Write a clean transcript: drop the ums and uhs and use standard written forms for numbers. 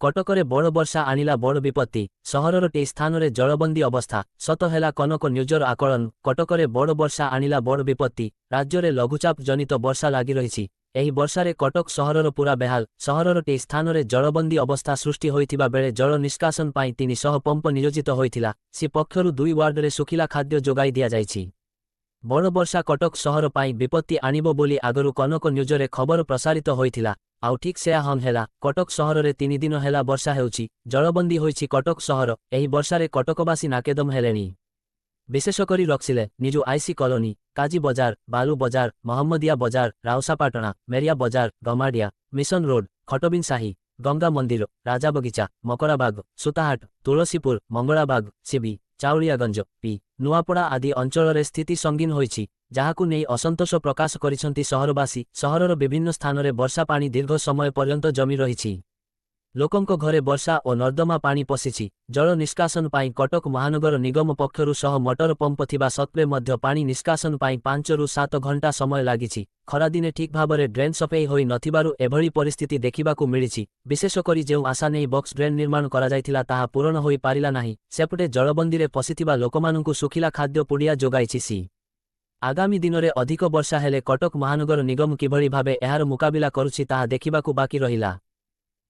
କଟକରେ ବଡ଼ ବର୍ଷା ଆଣିଲା ବଡ଼ ବିପତ୍ତି। ସହରର ଟି ସ୍ଥାନରେ ଜଳବନ୍ଦୀ ଅବସ୍ଥା। ସତ ହେଲା କନକ ନ୍ୟୁଜର ଆକଳନ। କଟକରେ ବଡ଼ ବର୍ଷା ଆଣିଲା ବଡ଼ ବିପତ୍ତି। ରାଜ୍ୟରେ ଲଘୁଚାପ ଜନିତ ବର୍ଷା ଲାଗି ରହିଛି। ଏହି ବର୍ଷାରେ କଟକ ସହରର ପୁରା ବେହାଲ। ସହରର ଟି ସ୍ଥାନରେ ଜଳବନ୍ଦୀ ଅବସ୍ଥା ସୃଷ୍ଟି ହୋଇଥିବା ବେଳେ ଜଳ ନିଷ୍କାସନ ପାଇଁ 300 ପମ୍ପ ନିୟୋଜିତ ହୋଇଥିଲା। ସି ପକ୍ଷରୁ 2 ୱାର୍ଡରେ ଶୁଖିଲା ଖାଦ୍ୟ ଯୋଗାଇ ଦିଆଯାଇଛି। ବଡ଼ ବର୍ଷା କଟକ ସହର ପାଇଁ ବିପତ୍ତି ଆଣିବ ବୋଲି ଆଗରୁ କନକ ନ୍ୟୁଜରେ ଖବର ପ୍ରସାରିତ ହୋଇଥିଲା। ଆଉ ଠିକ୍ ସେୟା ହେଲା। କଟକ ସହରରେ 3 ଦିନ ହେଲା ବର୍ଷା ହେଉଛି। ଜଳବନ୍ଦୀ ହୋଇଛି କଟକ ସହର। ଏହି ବର୍ଷାରେ କଟକବାସୀ ନାକେଦମ ହେଲେଣି। ବିଶେଷକରି ରକ୍ସିଲେ, ନିଜୁ ଆଇସି କଲୋନି, କାଜି ବଜାର, ବାଲୁ ବଜାର, ମହମ୍ମଦିଆ ବଜାର, ରାଉସାପାଟଣା, ମେରିଆ ବଜାର, ଗମାଡ଼ିଆ, ମିଶନ ରୋଡ, ଖଟବିନ୍ ସାହି, ଗଙ୍ଗା ମନ୍ଦିର, ରାଜାବଗିଚା, ମକରାବାଗ, ସୁତାହାଟ, ତୁଳସୀପୁର, ମଙ୍ଗଳାବାଗ, ସିବି, ଚାଉଳିଆଗଞ୍ଜ, ପି, ନୂଆପଡ଼ା ଆଦି ଅଞ୍ଚଳରେ ସ୍ଥିତି ସଙ୍ଗୀନ ହୋଇଛି, ଯାହାକୁ ନେଇ ଅସନ୍ତୋଷ ପ୍ରକାଶ କରିଛନ୍ତି ସହରବାସୀ। ସହରର ବିଭିନ୍ନ ସ୍ଥାନରେ ବର୍ଷା ପାଣି ଦୀର୍ଘ ସମୟ ପର୍ଯ୍ୟନ୍ତ ଜମି ରହିଛି। ଲୋକଙ୍କ ଘରେ ବର୍ଷା ଓ ନର୍ଦ୍ଦମା ପାଣି ପଶିଛି। ଜଳ ନିଷ୍କାସନ ପାଇଁ କଟକ ମହାନଗର ନିଗମ ପକ୍ଷରୁ ସହ ମଟର ପମ୍ପ ଥିବା ସତ୍ତ୍ୱେ ମଧ୍ୟ ପାଣି ନିଷ୍କାସନ ପାଇଁ 5ରୁ 7 ଘଣ୍ଟା ସମୟ ଲାଗିଛି। ଖରାଦିନେ ଠିକ୍ ଭାବରେ ଡ୍ରେନ୍ ସଫେଇ ହୋଇ ନଥିବାରୁ ଏଭଳି ପରିସ୍ଥିତି ଦେଖିବାକୁ ମିଳିଛି। ବିଶେଷକରି ଯେଉଁ ଆଶା ନେଇ ବକ୍ସ ଡ୍ରେନ୍ ନିର୍ମାଣ କରାଯାଇଥିଲା ତାହା ପୂରଣ ହୋଇ ପାରିଲା ନାହିଁ। ସେପଟେ ଜଳବନ୍ଦୀରେ ପଶିଥିବା ଲୋକମାନଙ୍କୁ ଶୁଖିଲା ଖାଦ୍ୟ ପୁଡ଼ିଆ ଯୋଗାଇଛି ସି। ଆଗାମୀ ଦିନରେ ଅଧିକ ବର୍ଷା ହେଲେ କଟକ ମହାନଗର ନିଗମ କିଭଳି ଭାବେ ଏହାର ମୁକାବିଲା କରୁଛି ତାହା ଦେଖିବାକୁ ବାକି ରହିଲା।